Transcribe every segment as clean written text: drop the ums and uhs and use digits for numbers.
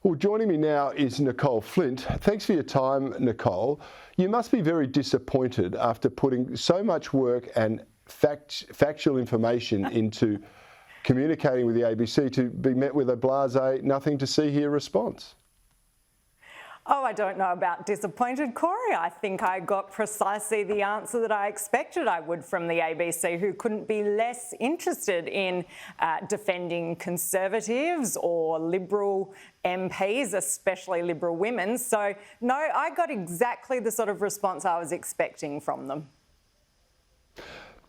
Well, joining me now is Nicolle Flint. Thanks for your time, Nicolle. You must be very disappointed after putting so much work and factual information into communicating with the ABC to be met with a blasé, nothing to see here response. Oh, I don't know about disappointed, Cory. I think I got precisely the answer that I expected I would from the ABC, who couldn't be less interested in defending Conservatives or Liberal MPs, especially Liberal women. So, no, I got exactly the sort of response I was expecting from them.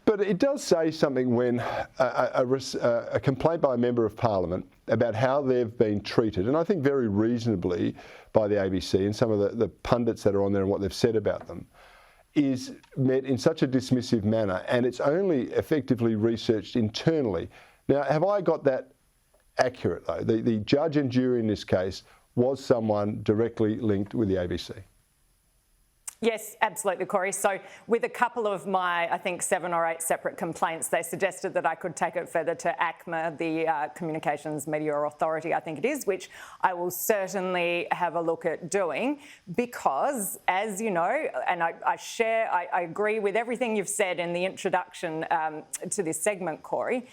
But it does say something when a complaint by a Member of Parliament about how they've been treated, and I think very reasonably by the ABC and some of the pundits that are on there and what they've said about them, is met in such a dismissive manner, and it's only effectively researched internally. Now, have I got that accurate, though? The judge and jury in this case was someone directly linked with the ABC. Yes, absolutely, Cory. So with a couple of my, I think, 7 or 8 separate complaints, they suggested that I could take it further to ACMA, the Communications Media Authority, I think it is, which I will certainly have a look at doing because, as you know, and I agree with everything you've said in the introduction to this segment, Cory,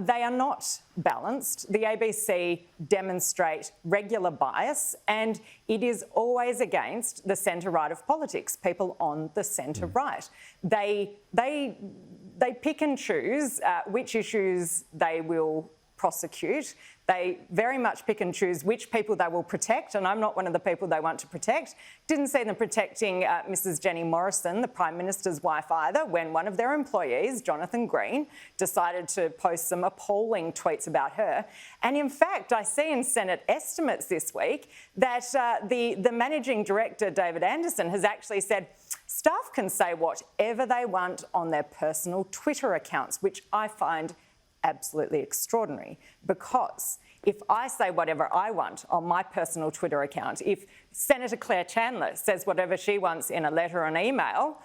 they are not balanced. The ABC demonstrate regular bias, and it is always against the centre-right of politics, people on the centre-right. They pick and choose which issues they will prosecute. They very much pick and choose which people they will protect, and I'm not one of the people they want to protect. Didn't see them protecting Mrs Jenny Morrison, the Prime Minister's wife, either, when one of their employees, Jonathan Green, decided to post some appalling tweets about her. And in fact, I see in Senate estimates this week that the Managing Director, David Anderson, has actually said staff can say whatever they want on their personal Twitter accounts, which I find absolutely extraordinary, because if I say whatever I want on my personal Twitter account, if Senator Claire Chandler says whatever she wants in a letter or an email,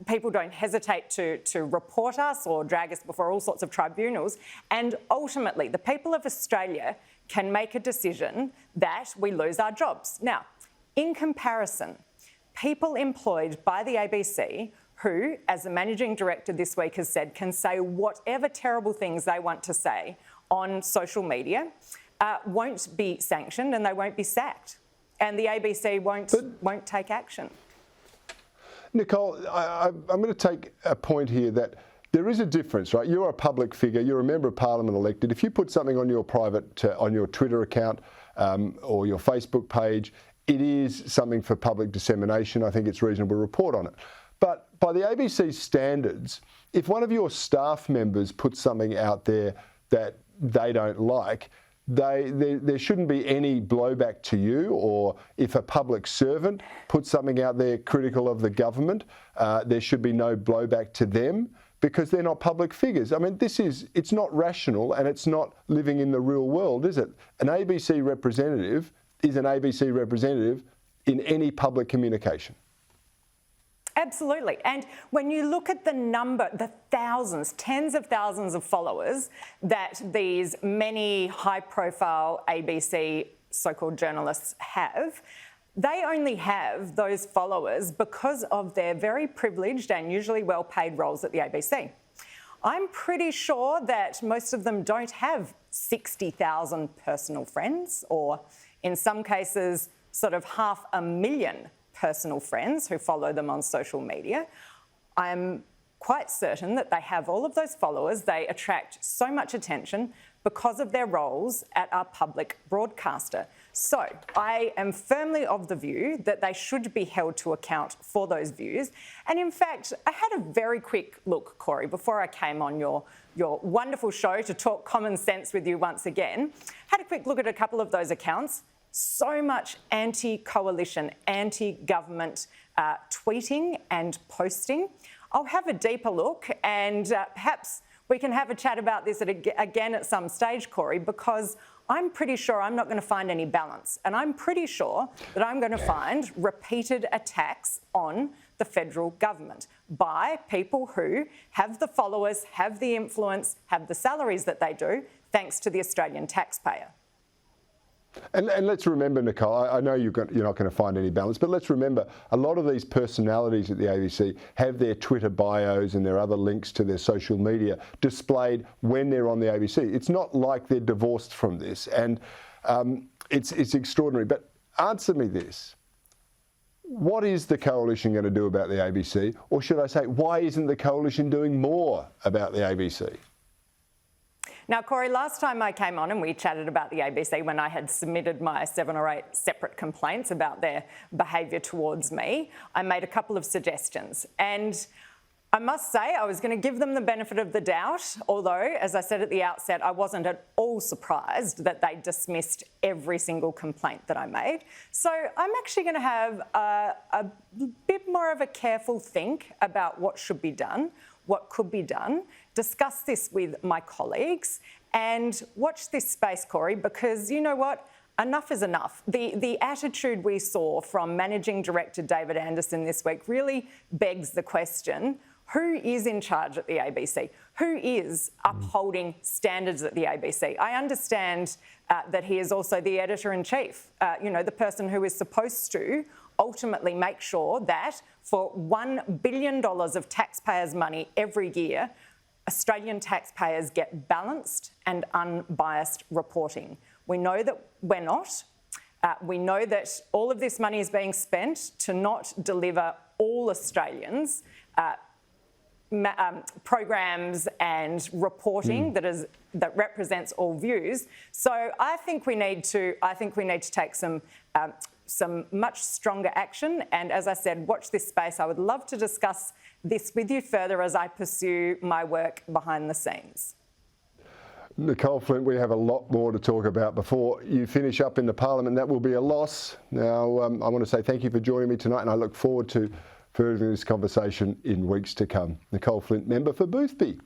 people don't hesitate to report us or drag us before all sorts of tribunals, and ultimately the people of Australia can make a decision that we lose our jobs. Now, in comparison, people employed by the ABC who, as the Managing Director this week has said, can say whatever terrible things they want to say on social media, won't be sanctioned and they won't be sacked. And the ABC won't take action. Nicolle, I'm going to take a point here that there is a difference, right? You're a public figure, you're a Member of Parliament elected. If you put something on your on your Twitter account or your Facebook page, it is something for public dissemination. I think it's reasonable to report on it. But by the ABC's standards, if one of your staff members puts something out there that they don't like, there shouldn't be any blowback to you, or if a public servant puts something out there critical of the government, there should be no blowback to them because they're not public figures. I mean, it's not rational and it's not living in the real world, is it? An ABC representative is an ABC representative in any public communication. Absolutely. And when you look at the number, the thousands, tens of thousands of followers that these many high-profile ABC so-called journalists have, they only have those followers because of their very privileged and usually well-paid roles at the ABC. I'm pretty sure that most of them don't have 60,000 personal friends, or in some cases, sort of 500,000 personal friends who follow them on social media. I'm quite certain that they have all of those followers. They attract so much attention because of their roles at our public broadcaster. So I am firmly of the view that they should be held to account for those views. And in fact, I had a very quick look, Cory, before I came on your wonderful show to talk common sense with you once again. Had a quick look at a couple of those accounts. So much anti-coalition, anti-government tweeting and posting. I'll have a deeper look and perhaps we can have a chat about this again at some stage, Cory, because I'm pretty sure I'm not going to find any balance. And I'm pretty sure that I'm going to find repeated attacks on the federal government by people who have the followers, have the influence, have the salaries that they do, thanks to the Australian taxpayer. And let's remember, Nicolle, I know you're not going to find any balance, but let's remember a lot of these personalities at the ABC have their Twitter bios and their other links to their social media displayed when they're on the ABC. It's not like they're divorced from this, and it's extraordinary. But answer me this. What is the coalition going to do about the ABC? Or should I say, why isn't the coalition doing more about the ABC? Now, Cory, last time I came on and we chatted about the ABC when I had submitted my 7 or 8 separate complaints about their behaviour towards me, I made a couple of suggestions. And I must say I was going to give them the benefit of the doubt, although, as I said at the outset, I wasn't at all surprised that they dismissed every single complaint that I made. So I'm actually going to have a bit more of a careful think about what should be done, what could be done, discuss this with my colleagues, and watch this space, Cory, because you know what? Enough is enough. The attitude we saw from Managing Director David Anderson this week really begs the question, who is in charge at the ABC? Who is upholding standards at the ABC? I understand that he is also the editor-in-chief, the person who is supposed to ultimately make sure that for $1 billion of taxpayers' money every year, Australian taxpayers get balanced and unbiased reporting. We know that we're not. We know that all of this money is being spent to not deliver all Australians programs and reporting that represents all views. So I think we need to take some much stronger action. And as I said, watch this space. I would love to discuss this with you further as I pursue my work behind the scenes. Nicolle Flint, we have a lot more to talk about before you finish up in the Parliament. That will be a loss. Now, I want to say thank you for joining me tonight, and I look forward to furthering this conversation in weeks to come. Nicolle Flint, member for Boothby.